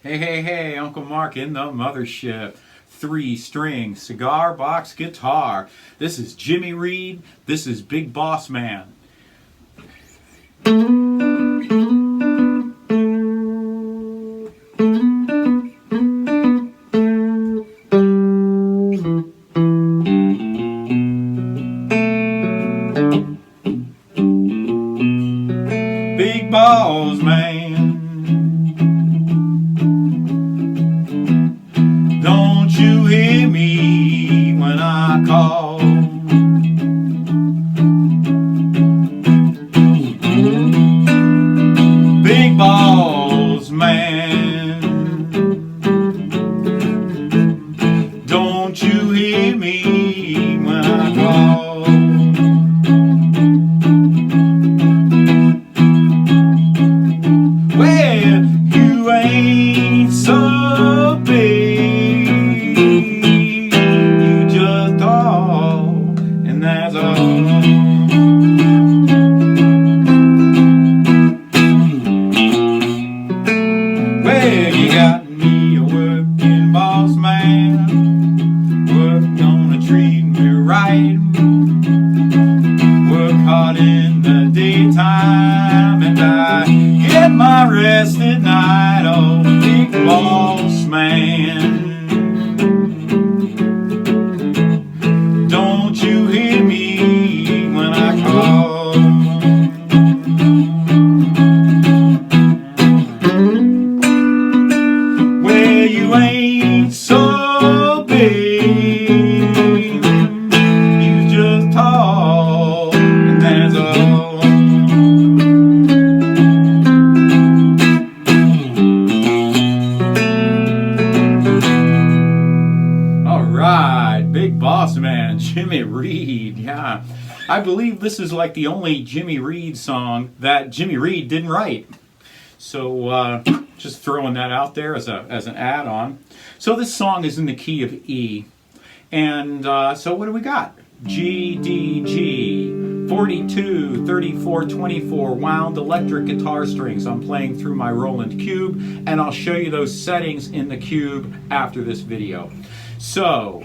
Hey, hey, hey, Uncle Mark in the mothership. 3-string cigar box guitar. This is Jimmy Reed. This is Big Boss Man. Big Boss Man. Don't you hear me when I call? Big Boss Man. Don't you hear me when I call? Well, you ain't so big. You just talk, and that's all. Well, you got me a working boss man, work gonna treat me right, work hard in the daytime, and I get my rest at night. Oh, big boss man, don't you hear me when I call? Well, you ain't so big, you just talk, and that's all. All right, Big Boss Man, Jimmy Reed. Yeah, I believe this is like the only Jimmy Reed song that Jimmy Reed didn't write. So just throwing that out there as an add-on. So this song is in the key of E. And so what do we got? G, D, G, 42, 34, 24 wound electric guitar strings. I'm playing through my Roland Cube, and I'll show you those settings in the Cube after this video. So,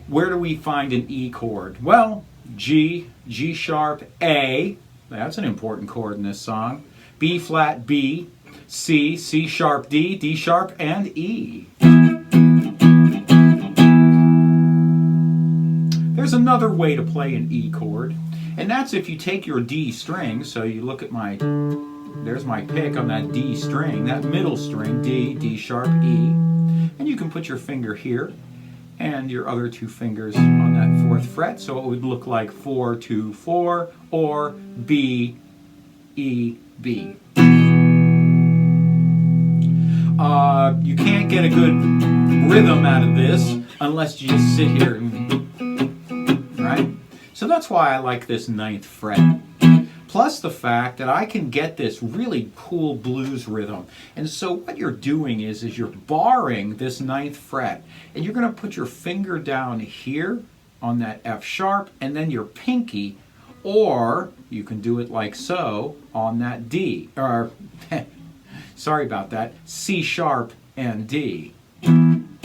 where do we find an E chord? Well, G, G sharp, A. That's an important chord in this song. B flat, B, C, C sharp, D, D sharp, and E. There's another way to play an E chord, and that's if you take your D string, so you look at there's my pick on that D string, that middle string, D, D sharp, E, and you can put your finger here, and your other two fingers on that 4th fret, so it would look like 4, 2, 4, or B, E, B. You can't get a good rhythm out of this unless you just sit here, right? So that's why I like this 9th fret. Plus the fact that I can get this really cool blues rhythm. And so what you're doing is you're barring this 9th fret, and you're going to put your finger down here on that F sharp, and then your pinky, or you can do it like so on that D, or sorry about that, C sharp and D. And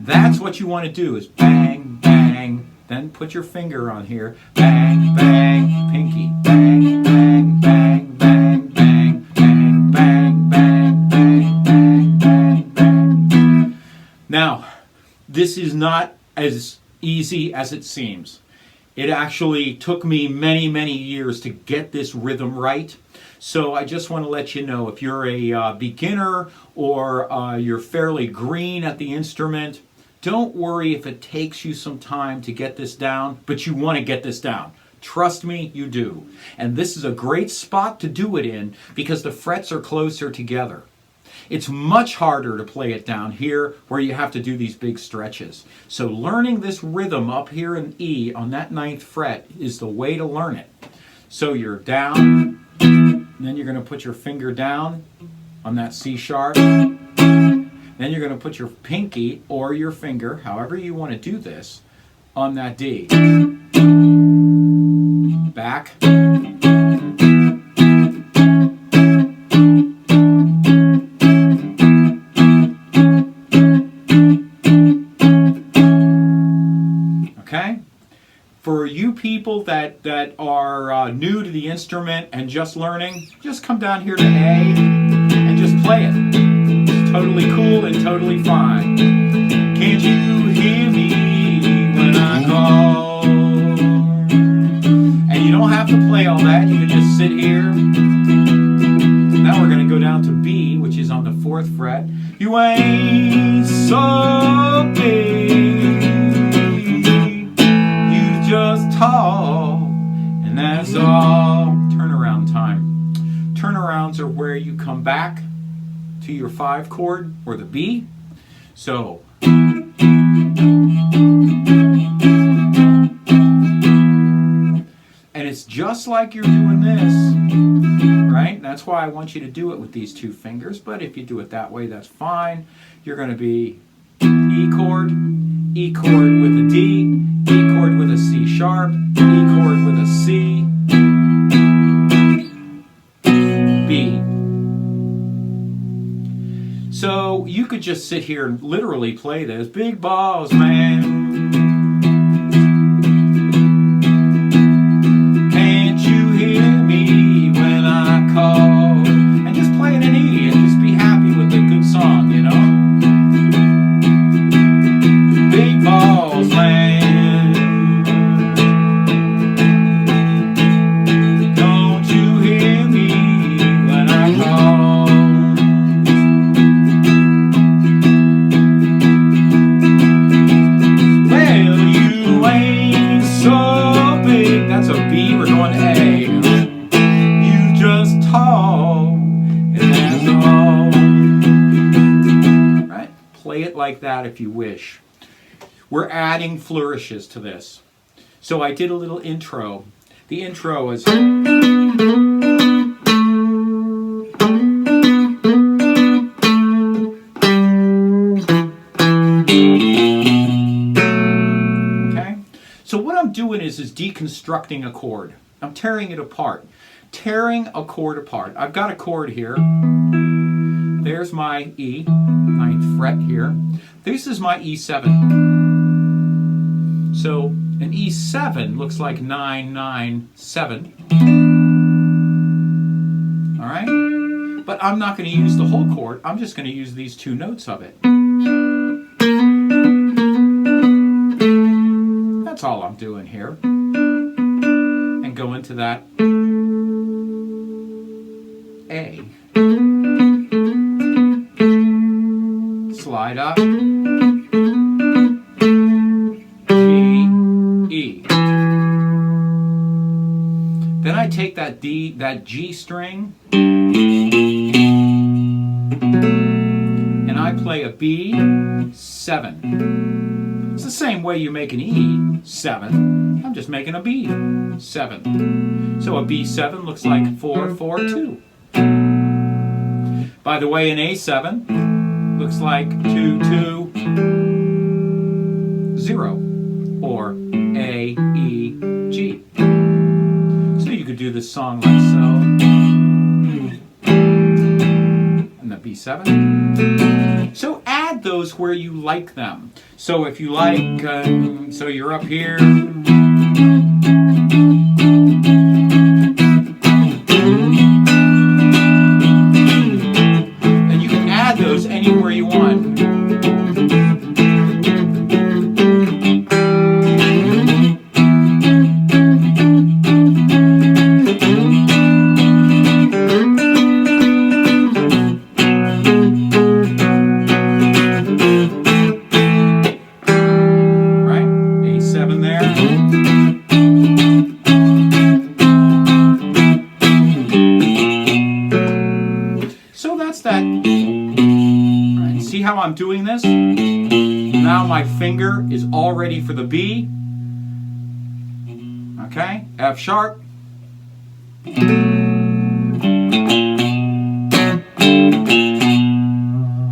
that's what you want to do, is bang, bang, then put your finger on here, bang, bang, pinky, bang, bang, bang, bang, bang, bang, bang, bang, bang, bang, bang, bang. Now, this is not as easy as it seems. It actually took me many, many years to get this rhythm right. So I just want to let you know, if you're a beginner or you're fairly green at the instrument, don't worry if it takes you some time to get this down, but you want to get this down. Trust me, you do. And this is a great spot to do it in because the frets are closer together. It's much harder to play it down here where you have to do these big stretches. So learning this rhythm up here in E on that 9th fret is the way to learn it. So you're down, and then you're going to put your finger down on that C sharp. Then you're going to put your pinky or your finger, however you want to do this, on that D. Back. Okay? For you people that are new to the instrument and just learning, just come down here to A and just play it. It's totally cool and totally fine. Can't you hear me when I call? And you don't have to play all that. You can just sit here. Now we're going to go down to B, which is on the 4th fret. You ain't so big, you just tall, and that's all. Turnaround time. Turnarounds are where you come back to your 5 chord or the B. So and it's just like you're doing this, right? That's why I want you to do it with these 2 fingers, but if you do it that way, that's fine. You're going to be E chord with a D, E chord with a C sharp, E chord with a C, B. So you could just sit here and literally play this. Big balls, man. And just play it in E and just be happy with a good song, you know? Big balls, man. Don't you hear me when I call? Well, you ain't so big. That's a B, we're going to A. Just tall, and that's all. Right? Play it like that if you wish. We're adding flourishes to this. So I did a little intro. The intro is... Okay? So what I'm doing is deconstructing a chord. I'm tearing it apart. Tearing a chord apart. I've got a chord here. There's my E, 9th fret here. This is my E7. So an E7 looks like 9, 9, 7. All right? But I'm not going to use the whole chord. I'm just going to use these 2 notes of it. That's all I'm doing here. And go into that A. Slide up. G, E. Then I take that D, that G string, and I play a B7. It's the same way you make an E7. I'm just making a B7. So a B7 looks like 4, 4, 2. By the way, an A7 looks like 2, 2, 0, or A, E, G. So you could do this song like so, and the B7. So add those where you like them. So if you like, so you're up here. Anywhere you want. Right? A7 there. So that's that. See how I'm doing this? Now my finger is all ready for the B. Okay, F sharp.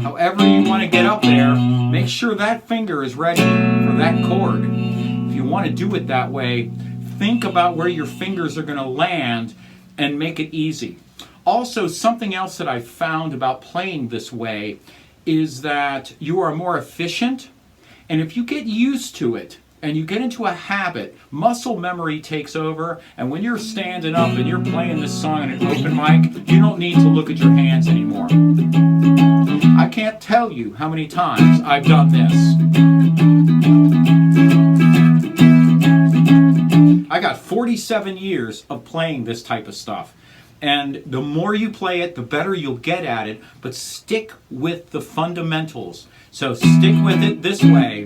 However you want to get up there, make sure that finger is ready for that chord. If you want to do it that way, think about where your fingers are going to land and make it easy. Also, something else that I've found about playing this way is that you are more efficient, and if you get used to it and you get into a habit, muscle memory takes over, and when you're standing up and you're playing this song in an open mic, you don't need to look at your hands anymore. I can't tell you how many times I've done this. I got 47 years of playing this type of stuff. And the more you play it, the better you'll get at it, but stick with the fundamentals. So stick with it this way.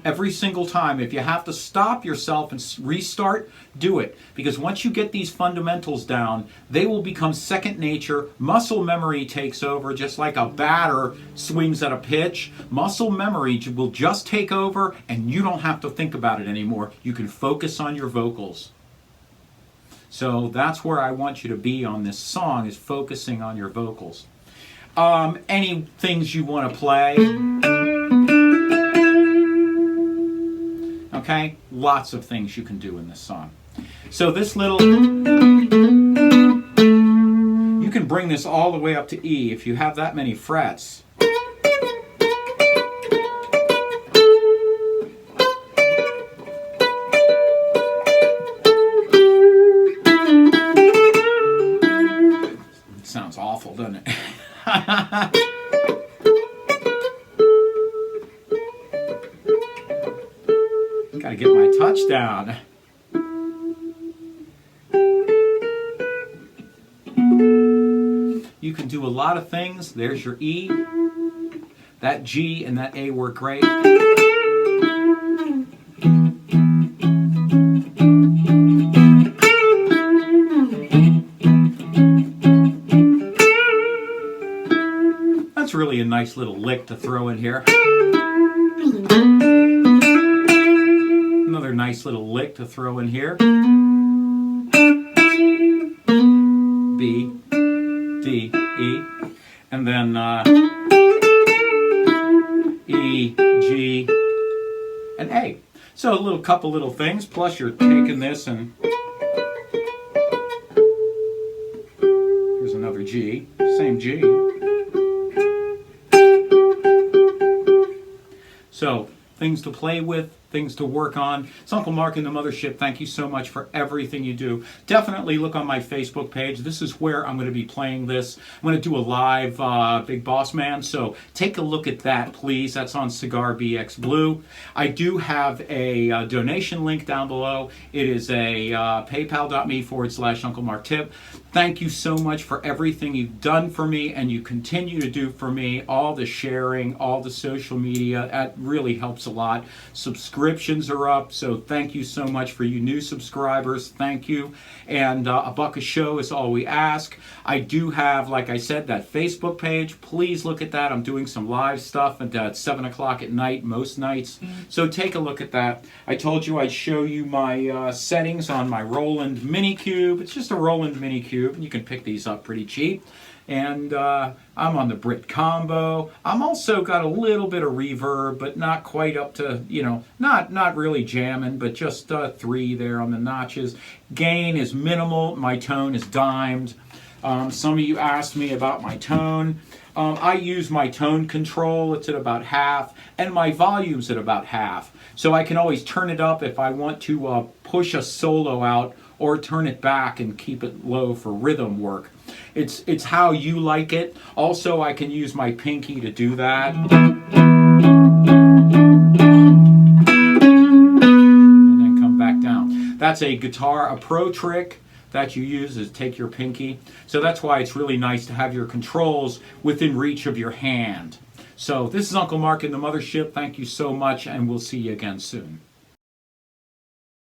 Every single time. If you have to stop yourself and restart, do it. Because once you get these fundamentals down, they will become second nature. Muscle memory takes over, just like a batter swings at a pitch. Muscle memory will just take over, and you don't have to think about it anymore. You can focus on your vocals. So that's where I want you to be on this song, is focusing on your vocals. Any things you want to play? Okay, lots of things you can do in this song. So this little, you can bring this all the way up to E if you have that many frets. It sounds awful, doesn't it? Gotta get my touch down. You can do a lot of things. There's your E. That G and that A work great. That's really a nice little lick to throw in here. Another nice little lick to throw in here. B, D, E, and then E, G, and A. So a couple little things, plus you're taking this and here's another G, same G. So things to play with, things to work on. It's Uncle Mark in the Mothership. Thank you so much for everything you do. Definitely look on my Facebook page. This is where I'm going to be playing this. I'm going to do a live Big Boss Man, so take a look at that, please. That's on Cigar BX Blue. I do have a donation link down below. It is a paypal.me/Uncle Mark Tip. Thank you so much for everything you've done for me and you continue to do for me. All the sharing, all the social media, that really helps a lot. Subscriptions are up, so thank you so much for you new subscribers. Thank you. And a buck a show is all we ask. I do have, like I said, that Facebook page. Please look at that. I'm doing some live stuff at 7 o'clock at night most nights. So take a look at that. I told you I'd show you my settings on my Roland Mini Cube. It's just a Roland Mini Cube. You can pick these up pretty cheap. And I'm on the Brit Combo. I'm also got a little bit of reverb, but not quite up to, not really jamming, but just 3 there on the notches. Gain is minimal. My tone is dimed. Some of you asked me about my tone. I use my tone control. It's at about half, and my volume's at about half. So I can always turn it up if I want to push a solo out, or turn it back and keep it low for rhythm work. It's how you like it. Also, I can use my pinky to do that. And then come back down. That's a pro trick that you use, is take your pinky. So that's why it's really nice to have your controls within reach of your hand. So this is Uncle Mark in the Mothership. Thank you so much, and we'll see you again soon.